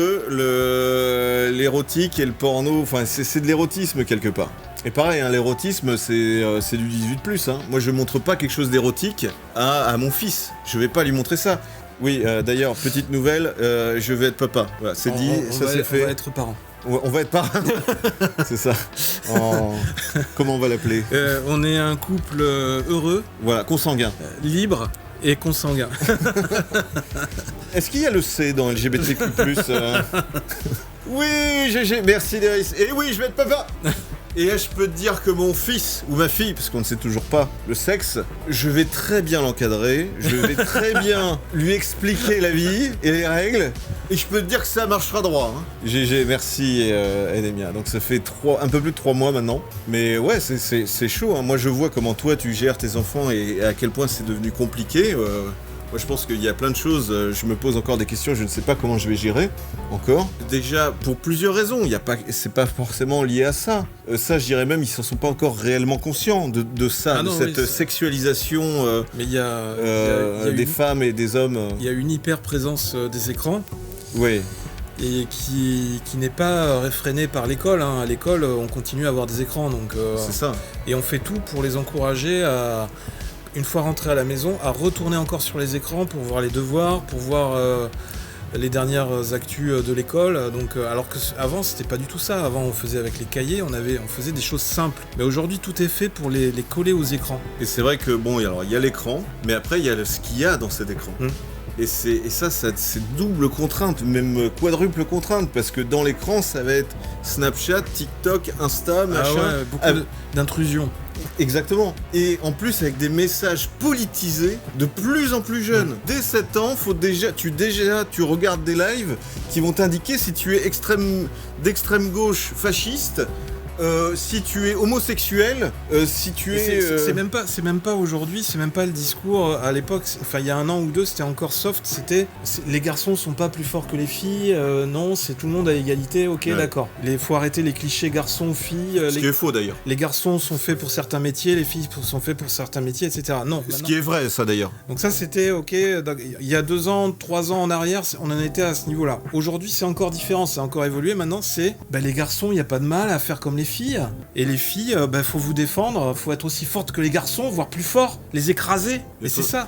l'érotique et le porno. Enfin, c'est de l'érotisme quelque part. Et pareil, hein, l'érotisme, c'est du 18+. Hein. Moi, je montre pas quelque chose d'érotique à mon fils. Je vais pas lui montrer ça. Oui, d'ailleurs, petite nouvelle, je vais être papa. Voilà, c'est dit, ça c'est fait. On va être parents. On va être parents. C'est ça. Comment on va l'appeler? On est un couple heureux. Voilà, consanguin. Libre et consanguin. Est-ce qu'il y a le C dans LGBTQ+. Oui, GG, merci Deris. Et oui, je vais être papa. Et là, je peux te dire que mon fils, ou ma fille, parce qu'on ne sait toujours pas le sexe, je vais très bien l'encadrer, je vais très bien lui expliquer la vie et les règles, Et je peux te dire que ça marchera droit. Hein. GG, merci Edemia. Donc ça fait un peu plus de 3 mois maintenant. Mais ouais, c'est chaud. Hein. Moi je vois comment toi tu gères tes enfants et à quel point c'est devenu compliqué. Moi je pense qu'il y a plein de choses, je me pose encore des questions, je ne sais pas comment je vais gérer, encore. Déjà, pour plusieurs raisons, c'est pas forcément lié à ça. Ça, je dirais même, ils ne sont pas encore réellement conscients de ça, cette sexualisation mais il y a des femmes et des hommes. Il y a une hyper-présence des écrans. Oui. Et qui n'est pas réfrénée par l'école. Hein. À l'école, on continue à avoir des écrans, donc... c'est ça. Et on fait tout pour les encourager à... Une fois rentrés à la maison, à retourner encore sur les écrans pour voir les devoirs, pour voir les dernières actus de l'école. Donc, alors qu'avant, c'était pas du tout ça. Avant, on faisait avec les cahiers, on faisait des choses simples. Mais aujourd'hui, tout est fait pour les coller aux écrans. Et c'est vrai que, bon, alors il y a l'écran, mais après, il y a ce qu'il y a dans cet écran. Et ça, c'est double contrainte, même quadruple contrainte, parce que dans l'écran, ça va être Snapchat, TikTok, Insta, machin. Ouais, beaucoup d'intrusion. Exactement. Et en plus avec des messages politisés de plus en plus jeunes. Dès 7 ans, tu regardes des lives qui vont t'indiquer si tu es d'extrême gauche fasciste, si tu es homosexuel, si tu es... C'est même pas aujourd'hui, c'est même pas le discours à l'époque, enfin il y a 1 an ou 2 c'était encore soft, les garçons sont pas plus forts que les filles, non, c'est tout le monde à égalité, ok, ouais. D'accord. Faut arrêter les clichés garçons-filles. Ce qui est faux d'ailleurs. Les garçons sont faits pour certains métiers, les filles sont faites pour certains métiers, etc. Non. Ce qui est vrai ça d'ailleurs. Donc ça c'était ok, il y a 2 ans, 3 ans en arrière, on en était à ce niveau-là. Aujourd'hui c'est encore différent, c'est encore évolué, maintenant c'est, les garçons, il n'y a pas de mal à faire comme les filles. Et les filles, faut vous défendre, faut être aussi forte que les garçons, voire plus fort, les écraser. Et c'est ça.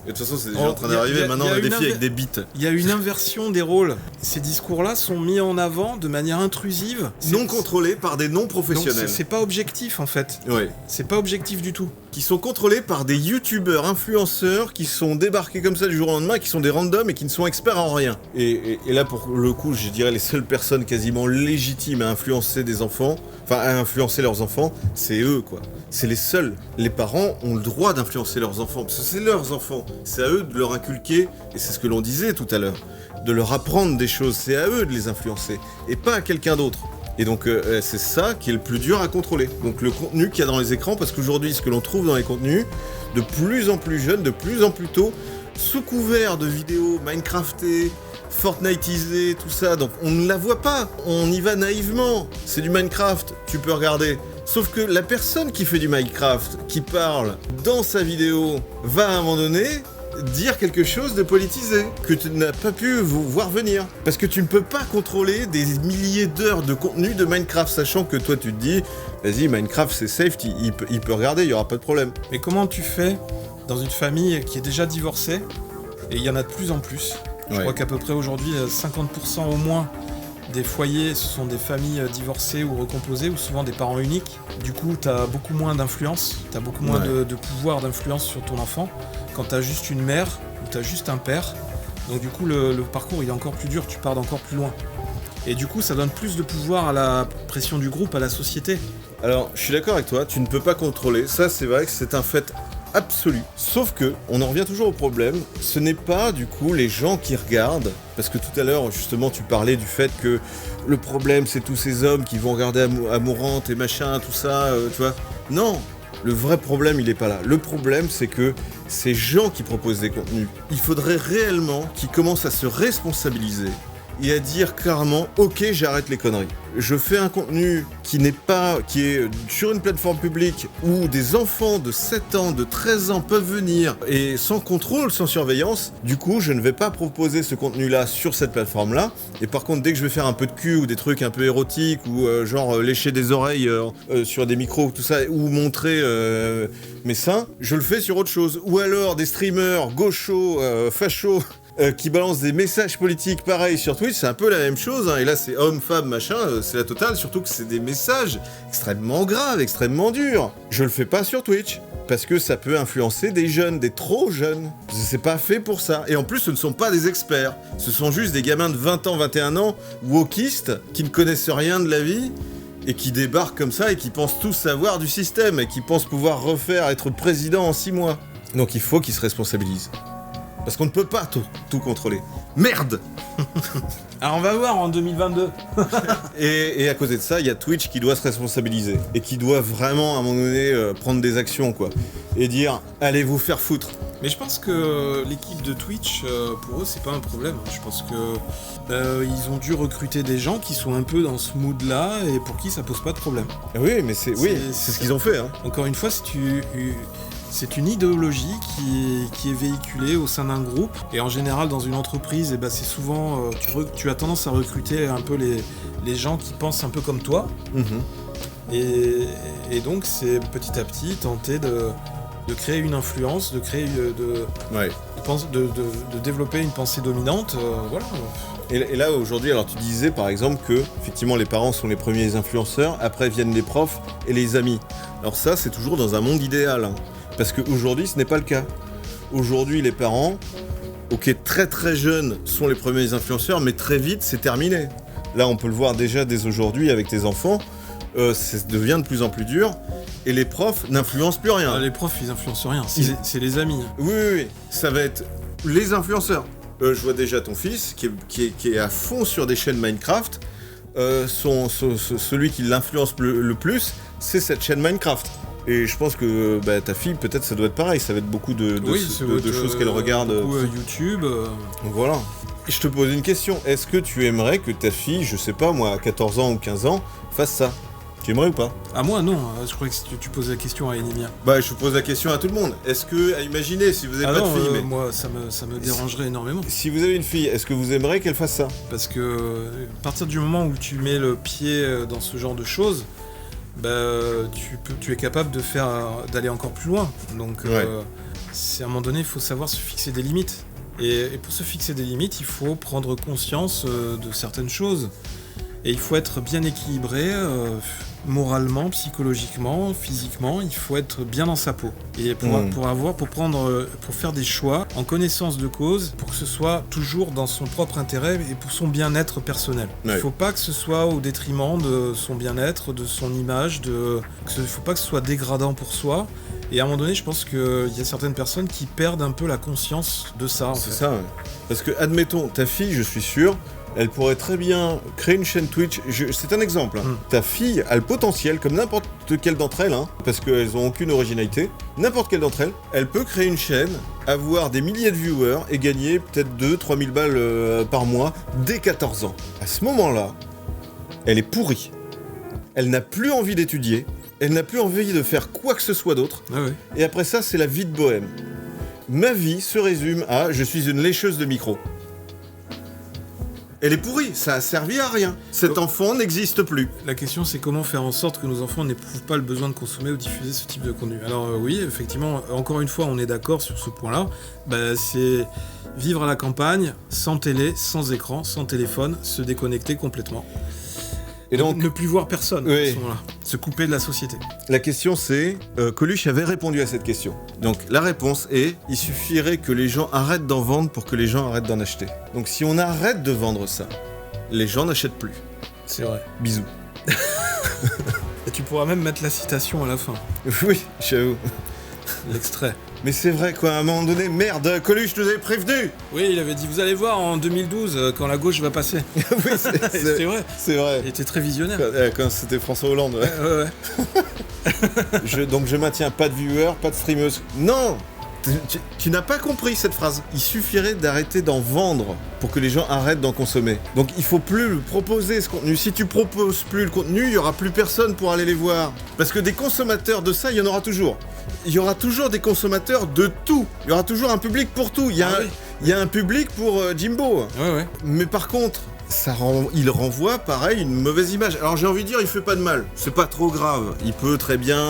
Et de toute façon, c'est déjà en train d'arriver. Maintenant, on a des filles avec des bites. Il y a une inversion des rôles. Ces discours-là sont mis en avant de manière intrusive. Non contrôlés par des non-professionnels. Donc c'est pas objectif, en fait. Oui. C'est pas objectif du tout. Qui sont contrôlés par des youtubeurs, influenceurs, qui sont débarqués comme ça du jour au lendemain, qui sont des randoms et qui ne sont experts en rien. Et là, pour le coup, je dirais les seules personnes quasiment légitimes à influencer des enfants, enfin à influencer leurs enfants, c'est eux, quoi. C'est les seuls. Les parents ont le droit d'influencer leurs enfants, parce que c'est leurs enfants. C'est à eux de leur inculquer, et c'est ce que l'on disait tout à l'heure, de leur apprendre des choses. C'est à eux de les influencer, et pas à quelqu'un d'autre. Et donc c'est ça qui est le plus dur à contrôler. Donc le contenu qu'il y a dans les écrans, parce qu'aujourd'hui ce que l'on trouve dans les contenus, de plus en plus jeunes, de plus en plus tôt, sous couvert de vidéos Minecraftées, Fortniteisées, tout ça, donc on ne la voit pas, on y va naïvement. C'est du Minecraft, tu peux regarder. Sauf que la personne qui fait du Minecraft, qui parle dans sa vidéo, va à un moment donné dire quelque chose de politisé, que tu n'as pas pu voir venir. Parce que tu ne peux pas contrôler des milliers d'heures de contenu de Minecraft, sachant que toi tu te dis, vas-y, Minecraft c'est safe, il peut regarder, il n'y aura pas de problème. Mais comment tu fais dans une famille qui est déjà divorcée, et il y en a de plus en plus, je crois qu'à peu près aujourd'hui 50% au moins des foyers, ce sont des familles divorcées ou recomposées, ou souvent des parents uniques. Du coup, t'as beaucoup moins d'influence, t'as beaucoup moins de pouvoir d'influence sur ton enfant. Quand t'as juste une mère, ou t'as juste un père, donc du coup le parcours il est encore plus dur, tu pars d'encore plus loin. Et du coup ça donne plus de pouvoir à la pression du groupe, à la société. Alors, je suis d'accord avec toi, tu ne peux pas contrôler, ça c'est vrai que c'est un fait absolu. Sauf que, on en revient toujours au problème, ce n'est pas du coup les gens qui regardent, parce que tout à l'heure justement tu parlais du fait que le problème c'est tous ces hommes qui vont regarder Amourante et machin, tout ça, tu vois. Non, le vrai problème il est pas là. Le problème c'est que ces gens qui proposent des contenus, il faudrait réellement qu'ils commencent à se responsabiliser et à dire clairement, ok, j'arrête les conneries. Je fais un contenu qui est sur une plateforme publique où des enfants de 7 ans, de 13 ans peuvent venir et sans contrôle, sans surveillance. Du coup, je ne vais pas proposer ce contenu-là sur cette plateforme-là. Et par contre, dès que je vais faire un peu de cul ou des trucs un peu érotiques ou genre lécher des oreilles sur des micros, tout ça, ou montrer mes seins, je le fais sur autre chose. Ou alors des streamers gauchos, fachos, qui balance des messages politiques pareils sur Twitch, c'est un peu la même chose, hein. Et là c'est homme, femme, machin, c'est la totale, surtout que c'est des messages extrêmement graves, extrêmement durs. Je le fais pas sur Twitch, parce que ça peut influencer des jeunes, des trop jeunes. C'est pas fait pour ça. Et en plus, ce ne sont pas des experts. Ce sont juste des gamins de 20 ans, 21 ans, wokistes, qui ne connaissent rien de la vie, et qui débarquent comme ça, et qui pensent tout savoir du système, et qui pensent pouvoir être président en 6 mois. Donc il faut qu'ils se responsabilisent. Parce qu'on ne peut pas tout contrôler. Merde. Alors on va voir en 2022. Et à côté de ça, il y a Twitch qui doit se responsabiliser. Et qui doit vraiment, à un moment donné, prendre des actions, quoi. Et dire, allez vous faire foutre. Mais je pense que l'équipe de Twitch, pour eux, c'est pas un problème. Je pense que ils ont dû recruter des gens qui sont un peu dans ce mood-là et pour qui ça pose pas de problème. Oui, mais c'est ce qu'ils ont fait. Hein. Encore une fois, c'est une idéologie qui est véhiculée au sein d'un groupe. Et en général, dans une entreprise, eh ben, c'est souvent... tu as tendance à recruter un peu les gens qui pensent un peu comme toi. Et donc, c'est petit à petit tenter de créer une influence, de développer une pensée dominante. Voilà. Et là, aujourd'hui, alors tu disais par exemple que, effectivement, les parents sont les premiers influenceurs, après viennent les profs et les amis. Alors ça, c'est toujours dans un monde idéal. Hein. Parce qu'aujourd'hui, ce n'est pas le cas. Aujourd'hui, les parents, ok, très très jeunes, sont les premiers influenceurs, mais très vite, c'est terminé. Là, on peut le voir déjà dès aujourd'hui avec tes enfants, ça devient de plus en plus dur, et les profs n'influencent plus rien. Les profs, ils influencent rien, c'est les amis. Oui, ça va être les influenceurs. Je vois déjà ton fils, qui est à fond sur des chaînes Minecraft, celui qui l'influence le plus, c'est cette chaîne Minecraft. Et je pense que ta fille, peut-être ça doit être pareil, ça va être beaucoup de choses qu'elle regarde. YouTube. Voilà. Et je te pose une question, est-ce que tu aimerais que ta fille, je sais pas moi, à 14 ans ou 15 ans, fasse ça ? Tu aimerais ou pas ? Ah moi non, je croyais que tu posais la question à Enemia. Je pose la question à tout le monde. Est-ce que, imaginez, si vous avez pas de fille... mais moi ça me dérangerait énormément. Si vous avez une fille, est-ce que vous aimeriez qu'elle fasse ça ? Parce que, à partir du moment où tu mets le pied dans ce genre de choses, tu es capable d'aller encore plus loin. Donc, à un moment donné, il faut savoir se fixer des limites. Et pour se fixer des limites, il faut prendre conscience de certaines choses. Et il faut être bien équilibré, moralement, psychologiquement, physiquement. Il faut être bien dans sa peau. Et pour faire des choix en connaissance de cause, pour que ce soit toujours dans son propre intérêt et pour son bien-être personnel. Il ne faut pas que ce soit au détriment de son bien-être, de son image, il ne faut pas que ce soit dégradant pour soi. Et à un moment donné, je pense qu'il y a certaines personnes qui perdent un peu la conscience de ça. C'est ça, ouais. Parce que, admettons, ta fille, je suis sûr, elle pourrait très bien créer une chaîne Twitch. C'est un exemple. Hein. Ta fille a le potentiel, comme n'importe quelle d'entre elles, hein, parce qu'elles n'ont aucune originalité, n'importe quelle d'entre elles, elle peut créer une chaîne, avoir des milliers de viewers et gagner peut-être 2-3 000 balles par mois dès 14 ans. À ce moment-là, elle est pourrie. Elle n'a plus envie d'étudier. Elle n'a plus envie de faire quoi que ce soit d'autre. Ah ouais. Et après ça, c'est la vie de bohème. Ma vie se résume à « je suis une lécheuse de micro ». Elle est pourrie, ça a servi à rien. Cet enfant n'existe plus. La question, c'est comment faire en sorte que nos enfants n'éprouvent pas le besoin de consommer ou diffuser ce type de contenu. Alors oui, effectivement, encore une fois, on est d'accord sur ce point-là. C'est vivre à la campagne, sans télé, sans écran, sans téléphone, se déconnecter complètement. Et donc, ne plus voir personne à ce moment-là. Se couper de la société. La question c'est, Coluche avait répondu à cette question. Donc la réponse est, il suffirait que les gens arrêtent d'en vendre pour que les gens arrêtent d'en acheter. Donc si on arrête de vendre ça, les gens n'achètent plus. C'est vrai. Bisous. Et tu pourras même mettre la citation à la fin. Oui, j'avoue. L'extrait. Mais c'est vrai quoi, à un moment donné, merde, Coluche nous avait prévenu. Oui, il avait dit, vous allez voir en 2012, quand la gauche va passer. Oui, c'est vrai. C'est vrai. Il était très visionnaire. Quand c'était François Hollande, ouais. Donc je maintiens, pas de viewers, pas de streameuses. Non, tu n'as pas compris cette phrase. Il suffirait d'arrêter d'en vendre pour que les gens arrêtent d'en consommer. Donc il faut plus proposer ce contenu. Si tu proposes plus le contenu, il y aura plus personne pour aller les voir. Parce que des consommateurs de ça, il y en aura toujours. Il y aura toujours des consommateurs de tout. Il y aura toujours un public pour tout. Il y a un public pour Jimbo. Ouais. Mais par contre, il renvoie pareil une mauvaise image. Alors j'ai envie de dire, il fait pas de mal. C'est pas trop grave. Il peut très bien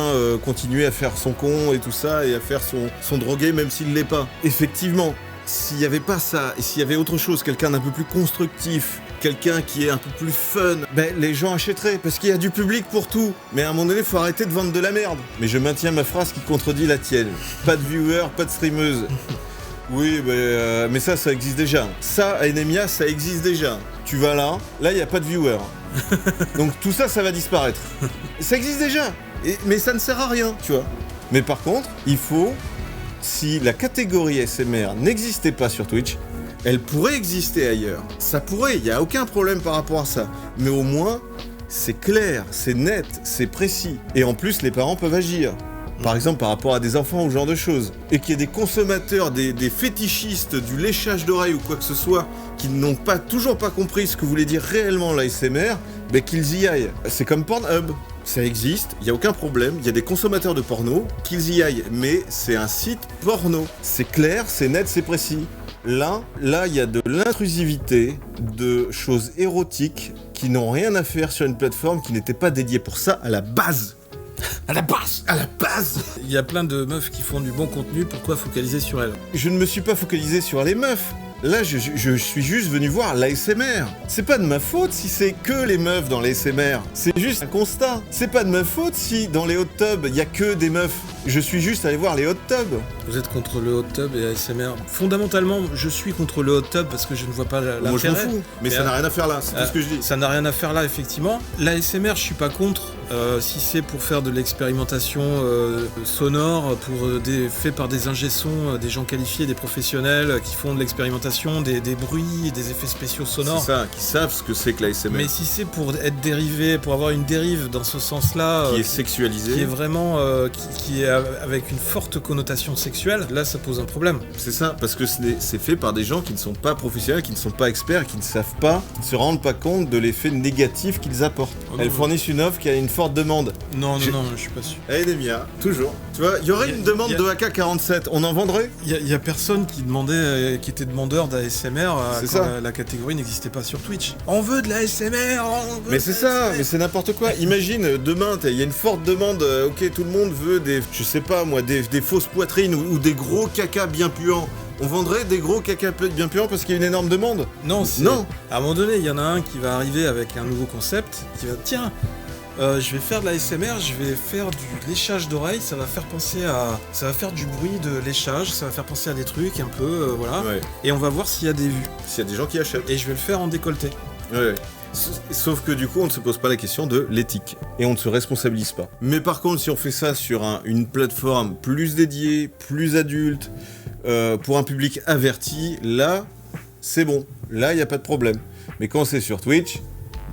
continuer à faire son con et tout ça et à faire son drogué même s'il l'est pas. Effectivement, s'il y avait pas ça et s'il y avait autre chose, quelqu'un d'un peu plus constructif, quelqu'un qui est un peu plus fun, les gens achèteraient parce qu'il y a du public pour tout. Mais à un moment donné, faut arrêter de vendre de la merde. Mais je maintiens ma phrase qui contredit la tienne. Pas de viewers, pas de streameuse. Oui, mais ça existe déjà. Ça, à Enemia, ça existe déjà. Tu vas là, il n'y a pas de viewers. Donc tout ça, ça va disparaître. Ça existe déjà. Mais ça ne sert à rien, tu vois. Mais par contre, il faut si la catégorie ASMR n'existait pas sur Twitch, elle pourrait exister ailleurs. Ça pourrait, il n'y a aucun problème par rapport à ça. Mais au moins, c'est clair, c'est net, c'est précis. Et en plus, les parents peuvent agir. Par exemple, par rapport à des enfants ou ce genre de choses. Et qu'il y ait des consommateurs, des fétichistes du léchage d'oreilles ou quoi que ce soit, qui n'ont toujours pas compris ce que voulait dire réellement l'ASMR, ben qu'ils y aillent. C'est comme Pornhub. Ça existe, il n'y a aucun problème, il y a des consommateurs de porno, qu'ils y aillent. Mais c'est un site porno. C'est clair, c'est net, c'est précis. Là, il y a de l'intrusivité, de choses érotiques qui n'ont rien à faire sur une plateforme qui n'était pas dédiée pour ça à la base. À la base. Il y a plein de meufs qui font du bon contenu, pourquoi focaliser sur elles? Je ne me suis pas focalisé sur les meufs. Là, je suis juste venu voir l'ASMR. C'est pas de ma faute si c'est que les meufs dans l'ASMR. C'est juste un constat. C'est pas de ma faute si dans les hot tubs, il y a que des meufs. Je suis juste allé voir les hot tubs. Vous êtes contre le hot tub et ASMR. Fondamentalement, je suis contre le hot tub parce que je ne vois pas l'intérêt. Moi, je m'en fous. Mais ça n'a rien à faire là, c'est tout ce que je dis. Ça n'a rien à faire là, effectivement. L'ASMR, je suis pas contre. Si c'est pour faire de l'expérimentation sonore, fait par des ingé-sons, des gens qualifiés, des professionnels qui font de l'expérimentation, des bruits, des effets spéciaux sonores. C'est ça, qui savent ce que c'est que l'ASMR. Mais si c'est pour être dérivé, pour avoir une dérive dans ce sens-là... qui est sexualisé. Qui est vraiment... qui est avec une forte connotation sexuelle, là ça pose un problème. C'est ça, parce que c'est fait par des gens qui ne sont pas professionnels, qui ne sont pas experts, qui ne savent pas, ne se rendent pas compte de l'effet négatif qu'ils apportent. Elles fournissent une offre qui a une forte demande. Non, je suis pas sûr. Demia, toujours. Tu vois, il y aurait une demande de AK-47, on en vendrait? Il y a personne qui demandait, qui était demandeur d'ASMR quand la catégorie n'existait pas sur Twitch. On veut de l'ASMR, Mais c'est ça, mais c'est n'importe quoi. Imagine, demain, il y a une forte demande, ok, tout le monde veut des, je sais pas moi, des fausses poitrines ou des gros caca bien puants. On vendrait des gros caca bien puants parce qu'il y a une énorme demande? Non. À un moment donné, il y en a un qui va arriver avec un nouveau concept, qui va, tiens, je vais faire de l'ASMR, je vais faire du léchage d'oreilles, ça va faire du bruit de léchage, ça va faire penser à des trucs un peu, voilà. Ouais. Et on va voir s'il y a des vues. S'il y a des gens qui achètent. Et je vais le faire en décolleté. Ouais. Sauf que du coup, on ne se pose pas la question de l'éthique. Et on ne se responsabilise pas. Mais par contre, si on fait ça sur une plateforme plus dédiée, plus adulte, pour un public averti, là, c'est bon. Là, il n'y a pas de problème. Mais quand c'est sur Twitch,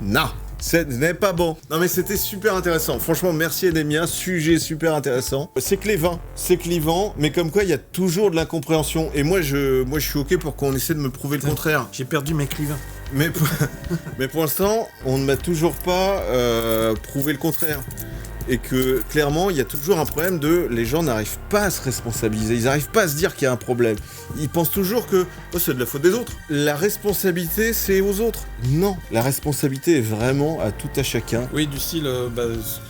non. Ce n'est pas bon. Non mais c'était super intéressant. Franchement, merci Edemia, sujet super intéressant. C'est clivant, mais comme quoi il y a toujours de l'incompréhension. Et moi je suis ok pour qu'on essaie de me prouver le contraire. J'ai perdu mes clivins. Mais pour l'instant, on ne m'a toujours pas prouvé le contraire. Et que clairement, il y a toujours un problème les gens n'arrivent pas à se responsabiliser, ils n'arrivent pas à se dire qu'il y a un problème. Ils pensent toujours que c'est de la faute des autres. La responsabilité, c'est aux autres. Non, la responsabilité est vraiment à tout à chacun. Oui, du style,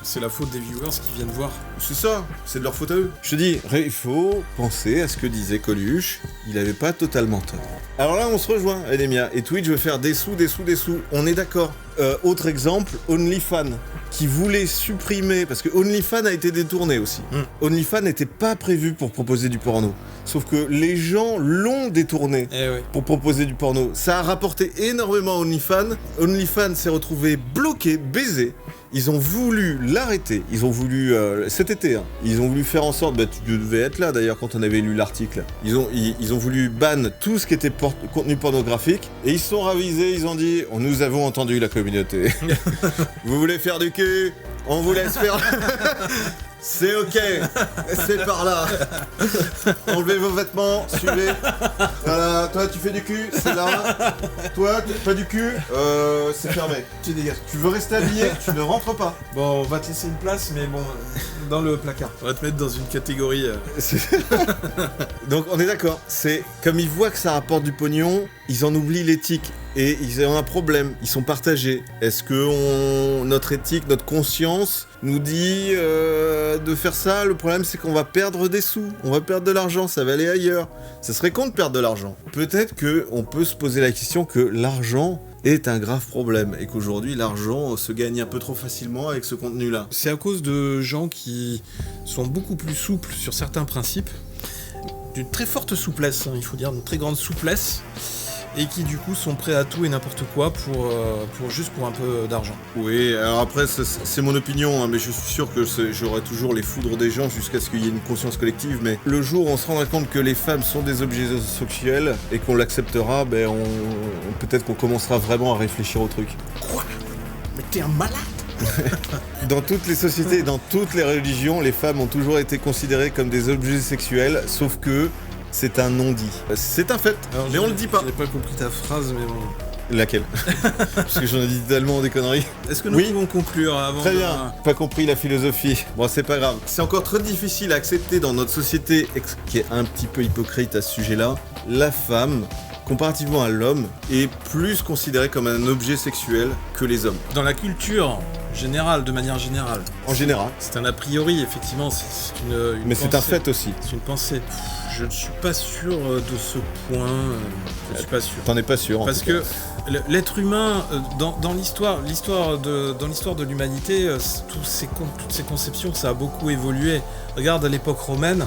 c'est la faute des viewers qui viennent voir. C'est ça, c'est de leur faute à eux. Je te dis, il faut penser à ce que disait Coluche, il avait pas totalement tort. Alors là, on se rejoint, Edemia, et Twitch veut faire des sous, on est d'accord. Autre exemple, OnlyFans, qui voulait supprimer, parce que OnlyFans a été détourné aussi. OnlyFans n'était pas prévu pour proposer du porno. Sauf que les gens l'ont détourné pour proposer du porno. Ça a rapporté énormément à OnlyFans. OnlyFans s'est retrouvé bloqué, baisé. Ils ont voulu l'arrêter. Ils ont voulu, cet été, ils ont voulu faire en sorte, tu devais être là d'ailleurs quand on avait lu l'article. Ils ont voulu ban tout ce qui était contenu pornographique. Et ils se sont ravisés, ils ont dit, nous avons entendu la communauté. Vous voulez faire du cul? On vous laisse faire. C'est ok, c'est par là. Enlevez vos vêtements, suivez. Voilà, toi tu fais du cul, c'est là. Toi, pas du cul, c'est fermé. Tu dégages. Tu veux rester habillé, tu ne rentres pas. Bon, on va te laisser une place, mais bon, dans le placard. On va te mettre dans une catégorie. Donc on est d'accord, c'est comme ils voient que ça rapporte du pognon, ils en oublient l'éthique. Et ils ont un problème, ils sont partagés. Est-ce que notre éthique, notre conscience nous dit de faire ça? Le problème c'est qu'on va perdre des sous, on va perdre de l'argent, ça va aller ailleurs. Ça serait con de perdre de l'argent. Peut-être qu'on peut se poser la question que l'argent est un grave problème et qu'aujourd'hui l'argent se gagne un peu trop facilement avec ce contenu-là. C'est à cause de gens qui sont beaucoup plus souples sur certains principes, d'une très forte souplesse, il faut dire, une très grande souplesse. et qui du coup sont prêts à tout et n'importe quoi pour un peu d'argent. Oui, alors après, c'est mon opinion, hein, mais je suis sûr que j'aurai toujours les foudres des gens jusqu'à ce qu'il y ait une conscience collective, mais le jour où on se rendra compte que les femmes sont des objets sexuels et qu'on l'acceptera, peut-être qu'on commencera vraiment à réfléchir au truc. Quoi ? Mais t'es un malade. Dans toutes les sociétés, dans toutes les religions, les femmes ont toujours été considérées comme des objets sexuels, sauf que c'est un non-dit. C'est un fait, Alors, mais on le dit pas. J'ai pas compris ta phrase, mais bon. Laquelle? Parce que j'en ai dit tellement des conneries. Est-ce que nous pouvons conclure avant Très bien, pas compris la philosophie. Bon, c'est pas grave. C'est encore très difficile à accepter dans notre société, qui est un petit peu hypocrite à ce sujet-là. La femme, comparativement à l'homme, est plus considérée comme un objet sexuel que les hommes. Dans la culture générale, de manière générale. En général. C'est un a priori, effectivement, c'est une Mais pensée. c'est un fait aussi. C'est une pensée. Je ne suis pas sûr de ce point. Je ne suis pas sûr. T'en es pas sûr. Parce que l'être humain, dans l'histoire de l'humanité, toutes ces conceptions, ça a beaucoup évolué. Regarde à l'époque romaine,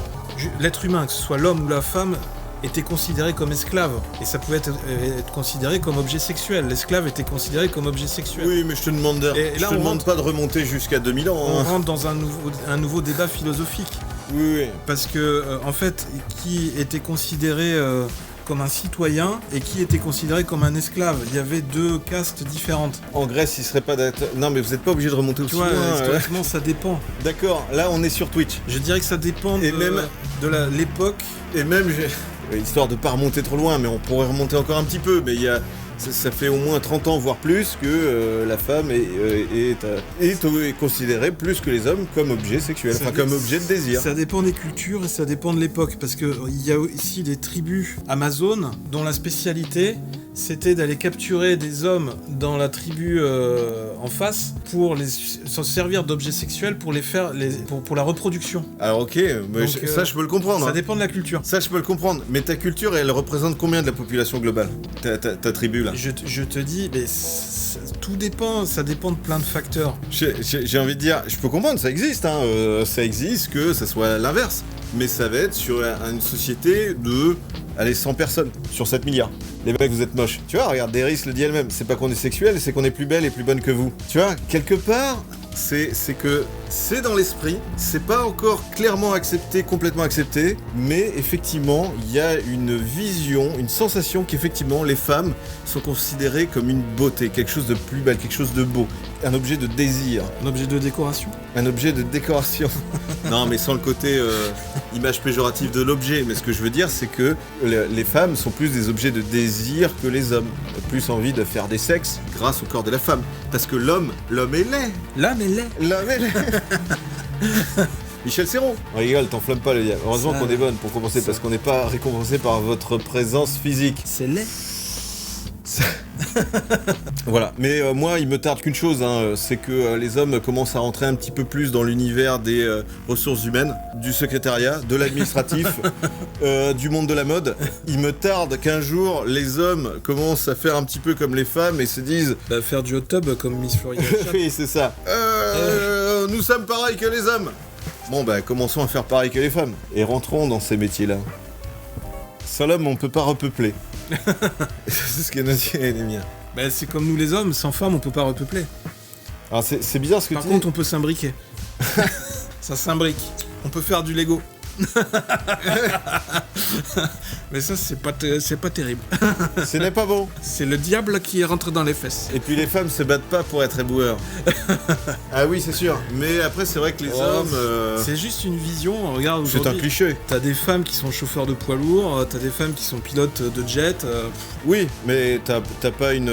l'être humain, que ce soit l'homme ou la femme, était considéré comme esclave. Et ça pouvait être considéré comme objet sexuel. L'esclave était considéré comme objet sexuel. Oui, mais je te demande, pas de remonter jusqu'à 2000 ans. On rentre dans un nouveau débat philosophique. Oui. Parce que, en fait, qui était considéré comme un citoyen et qui était considéré comme un esclave. Il y avait deux castes différentes. En Grèce, il serait pas d'être... Non, mais vous n'êtes pas obligé de remonter aussi loin. Historiquement, ça dépend. D'accord, là, on est sur Twitch. Je dirais que ça dépend de l'époque. Et même, histoire de pas remonter trop loin, mais on pourrait remonter encore un petit peu, mais il y a... Ça fait au moins 30 ans, voire plus, que la femme est considérée plus que les hommes comme objet sexuel, comme objet de désir. Ça dépend des cultures et ça dépend de l'époque, parce qu'il y a ici des tribus amazones dont la spécialité, c'était d'aller capturer des hommes dans la tribu en face pour s'en servir d'objets sexuels pour les faire pour la reproduction. Alors ok, mais donc, ça je peux le comprendre. Ça dépend de la culture. Ça je peux le comprendre, mais ta culture elle représente combien de la population globale, ta tribu là? Je te dis, mais tout dépend, ça dépend de plein de facteurs. J'ai envie de dire, je peux comprendre, ça existe, hein, ça existe que ça soit l'inverse, mais ça va être sur une société de... Allez, 100 personnes sur 7 milliards. Les mecs, vous êtes moches. Tu vois, regarde, Deris le dit elle-même. C'est pas qu'on est sexuel, c'est qu'on est plus belle et plus bonne que vous. Tu vois, quelque part, c'est que c'est dans l'esprit. C'est pas encore clairement accepté, complètement accepté. Mais effectivement, il y a une vision, une sensation qu'effectivement, les femmes sont considérées comme une beauté, quelque chose de plus belle, quelque chose de beau. Un objet de désir. Un objet de décoration. Un objet de décoration. Non, mais sans le côté image péjorative de l'objet. Mais ce que je veux dire, c'est que les femmes sont plus des objets de désir que les hommes. Ont plus envie de faire des sexes grâce au corps de la femme. Parce que l'homme est laid. L'homme est laid. L'homme est laid. Michel Serrault. On rigole, t'enflammes pas le diable. Heureusement qu'on est bonne pour compenser, parce qu'on n'est pas récompensé par votre présence physique. C'est laid. Voilà, mais moi il me tarde qu'une chose, hein, c'est que les hommes commencent à rentrer un petit peu plus dans l'univers des ressources humaines, du secrétariat, de l'administratif, du monde de la mode. Il me tarde qu'un jour les hommes commencent à faire un petit peu comme les femmes et se disent... faire du hot tub comme Miss Florida. Oui, c'est ça. Nous sommes pareils que les hommes. Bon, commençons à faire pareil que les femmes. Et rentrons dans ces métiers-là. Sans l'homme, on peut pas repeupler. C'est ce que nous dit Némia. C'est comme nous les hommes, sans femmes, on peut pas repeupler. Alors c'est bizarre ce que Par tu contre, dis. on peut s'imbriquer. Ça s'imbrique. On peut faire du Lego. Mais ça, c'est pas terrible. Ce n'est pas bon. C'est le diable qui rentre dans les fesses. Et puis les femmes se battent pas pour être éboueurs. Ah oui, c'est sûr. Mais après, c'est vrai que les hommes... C'est juste une vision. Regarde, c'est un cliché. T'as des femmes qui sont chauffeurs de poids lourds, t'as des femmes qui sont pilotes de jet. Oui, mais t'as pas une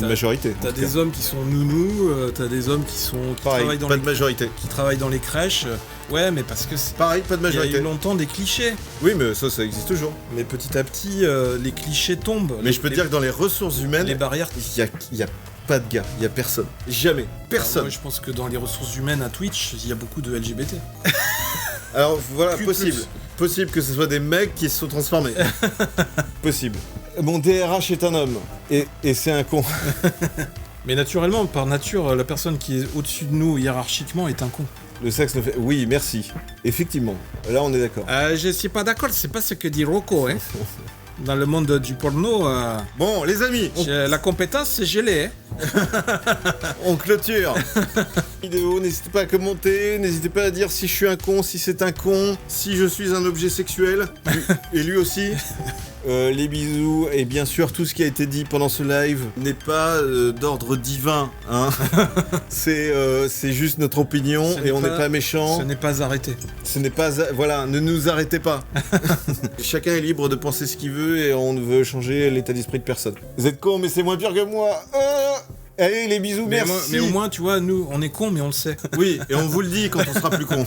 majorité. T'as des hommes qui sont nounous, t'as des hommes qui pareil, pas de majorité. Qui travaillent dans les crèches. Ouais, mais parce que c'est... Pareil, pas de majorité. Il y a eu longtemps des clichés. Oui, mais ça existe toujours. Mais petit à petit, les clichés tombent. Mais je peux te dire que dans les ressources humaines... Les barrières... Il y a pas de gars, il y a personne. Jamais. Personne. Moi, je pense que dans les ressources humaines à Twitch, il y a beaucoup de LGBT. Alors voilà, possible que ce soit des mecs qui se sont transformés. Possible. Mon DRH est un homme. Et c'est un con. Mais naturellement, par nature, la personne qui est au-dessus de nous hiérarchiquement est un con. Le sexe ne fait... Oui, merci. Effectivement. Là, on est d'accord. Je suis pas d'accord, c'est pas ce que dit Rocco, hein. Dans le monde du porno, Bon, les amis, la compétence, c'est gelé. on clôture. Vidéo, n'hésitez pas à commenter, n'hésitez pas à dire si je suis un con, si c'est un con, si je suis un objet sexuel, et lui aussi. Les bisous, et bien sûr, tout ce qui a été dit pendant ce live n'est pas d'ordre divin, hein. C'est juste notre opinion, et on n'est pas méchant. Ce n'est pas arrêté. Ce n'est pas... Voilà, ne nous arrêtez pas. Chacun est libre de penser ce qu'il veut, et on ne veut changer l'état d'esprit de personne. Vous êtes cons, mais c'est moins pire que moi. Allez, les bisous, merci. Mais au moins, tu vois, nous, on est cons, mais on le sait. Oui, et on vous le dit quand on sera plus cons.